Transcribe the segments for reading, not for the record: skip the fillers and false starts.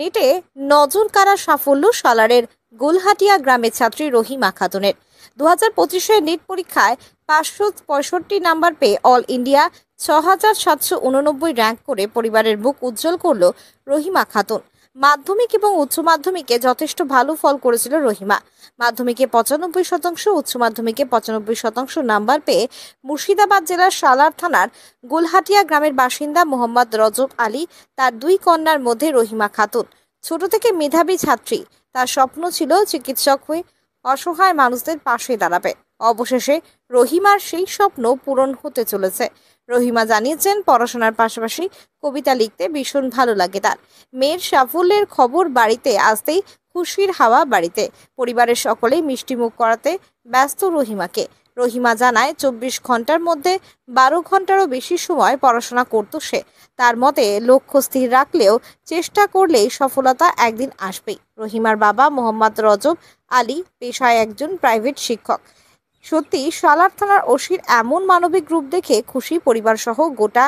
নেটে নজর কাড়া সাফল্য সালারের গোলহাটিয়া গ্রামের ছাত্রী রহিমা খাতুনের। 2025-এর নিট পরীক্ষায় 565 নাম্বার পেয়ে অল ইন্ডিয়া 6789 র্যাঙ্ক করে পরিবারের মুখ উজ্জ্বল করল রহিমা খাতুন। মাধ্যমিক এবং উচ্চ মাধ্যমিকে যথেষ্ট ভালো ফল করেছিল রহিমা। মাধ্যমিকে 95%, উচ্চ মাধ্যমিকে 95% নাম্বার পেয়ে মুর্শিদাবাদ জেলার সালার থানার গোলহাটিয়া গ্রামের বাসিন্দা মোহাম্মদ রজব আলী তার দুই কন্যার মধ্যে রহিমা খাতুন। ছোট থেকে মেধাবী ছাত্রী, তার স্বপ্ন ছিল চিকিৎসক হয়ে অসহায় মানুষদের পাশে দাঁড়াবে। অবশেষে রহিমার সেই স্বপ্ন পূরণ হতে চলেছে। রহিমা জানিয়েছেন, পড়াশোনার পাশাপাশি কবিতা লিখতে ভীষণ ভালো লাগে তার। মেয়ের সাফল্যের খবর বাড়িতে আসতেই খুশির হাওয়া বাড়িতে। পরিবারের সকলেই মিষ্টিমুখ করাতে ব্যস্ত রহিমাকে। রহিমা জানায়, 24 ঘন্টার মধ্যে 12 ঘন্টারও বেশি সময় পড়াশোনা করত সে। তার মতে, লক্ষ্য স্থির রাখলেও চেষ্টা করলেই সফলতা একদিন আসবেই। রহিমার বাবা মোহাম্মদ রজব আলী পেশায় একজন প্রাইভেট শিক্ষক। সত্যি সালার থানার ওসির এমন মানবিক রূপ দেখে খুশি পরিবার সহ গোটা।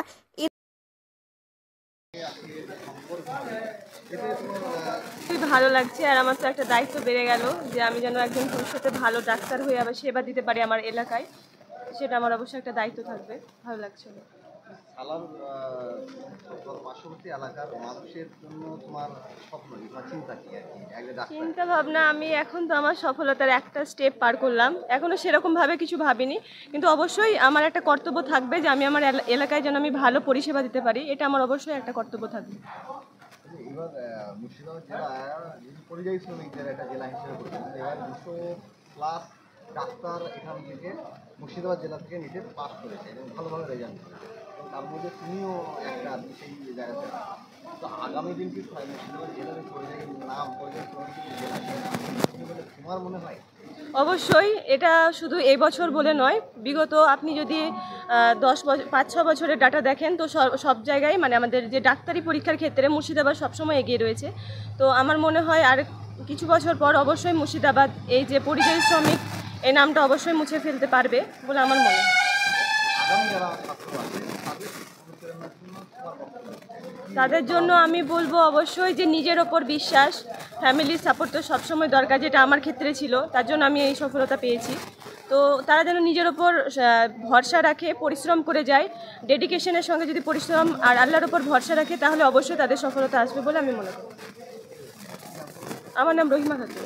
ভালো লাগছে, আর আমার তো একটা দায়িত্ব বেড়ে গেল যে আমি যেন একজন ভবিষ্যতে ভালো ডাক্তার হয়ে আবার সেবা দিতে পারি আমার এলাকায়। সেটা আমার অবশ্যই একটা দায়িত্ব থাকবে। ভালো লাগছে। চিন্তা ভাবনা, আমি এখন তো আমার সফলতার একটা স্টেপ পার করলাম, এখনো সেরকম ভাবে কিছু ভাবিনি, কিন্তু অবশ্যই আমার একটা কর্তব্য থাকবে যে আমি আমার এলাকায় যেন আমি ভালো পরিষেবা দিতে পারি। এটা আমার অবশ্যই একটা কর্তব্য থাকবে। এবার মুর্শিদাবাদ জেলা পরিযায়ী শ্রমিকদের একটা জেলা হিসেবে বলছেন, এবার 200+ ডাক্তার এখান থেকে মুর্শিদাবাদ জেলা থেকে নিতে পাস করেছে এবং ভালোভাবে রেজাল্ট করেছে, এবং তার মধ্যে তুমিও একটা সেই জায়গাতে। তো আগামী দিন কি মুর্শিদাবাদ জেলার পরিযায়ী শ্রমিকদের জেলা বলে তোমার মনে হয়? অবশ্যই, এটা শুধু এই বছর বলে নয়, বিগত আপনি যদি 5-6 বছরের ডাটা দেখেন তো সব জায়গায় মানে আমাদের যে ডাক্তারি পরীক্ষার ক্ষেত্রে মুর্শিদাবাদ সবসময় এগিয়ে রয়েছে। তো আমার মনে হয় আর কিছু বছর পর অবশ্যই মুর্শিদাবাদ এই যে পরিযায়ী শ্রমিক এই নামটা অবশ্যই মুছে ফেলতে পারবে বলে আমার মনে হয়। তাদের জন্য আমি বলবো অবশ্যই যে নিজের ওপর বিশ্বাস, ফ্যামিলির সাপোর্ট তো সবসময় দরকার, যেটা আমার ক্ষেত্রে ছিল, তার জন্য আমি এই সফলতা পেয়েছি। তো তারা যেন নিজের ওপর ভরসা রাখে, পরিশ্রম করে যায়, ডেডিকেশনের সঙ্গে যদি পরিশ্রম আর আল্লাহর ওপর ভরসা রাখে তাহলে অবশ্যই তাদের সফলতা আসবে বলে আমি মনে করি। আমার নাম রহিমা খাতুন।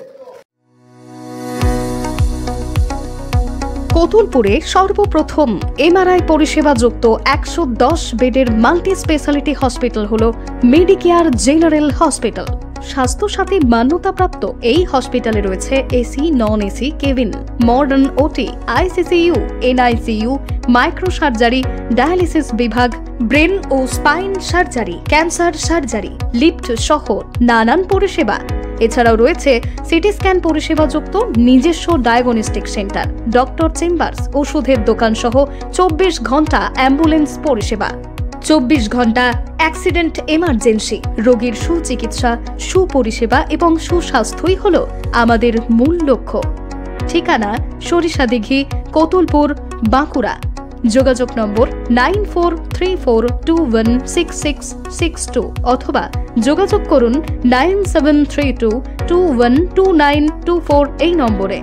কতুলপুরে সর্বপ্রথম এমআরআই পরিষেবা যুক্ত 110 বেডের মাল্টি স্পেশালিটি হসপিটাল হলো মেডিকেয়ার জেনারেল হসপিটাল। স্বাস্থ্যসাথী মান্যতাপ্রাপ্ত এই হসপিটালে রয়েছে AC, non AC cabin, modern OT, ICCU, NICU, micro surgery, dialysis বিভাগ, ব্রেন ও spine surgery, cancer surgery, lift সহ নানান পরিষেবা। এছাড়াও রয়েছে সিটি স্ক্যান পরিষেবা যুক্ত নিজস্ব ডায়াগনস্টিক সেন্টার, ডক্টর চেম্বার্স, ওষুধের দোকান সহ 24 ঘন্টা অ্যাম্বুলেন্স পরিষেবা। 24 ঘন্টা অ্যাক্সিডেন্ট এমার্জেন্সি, রোগীর সুচিকিৎসা, সুপরিষেবা এবং সুস্বাস্থ্যই হল আমাদের মূল লক্ষ্য। ঠিকানা সরিষাদিঘি, কতুলপুর, বাঁকুড়া। যোগাযোগ নম্বর 9434216662 অথবা যোগাযোগ করুন 9732212924 এই নম্বরে।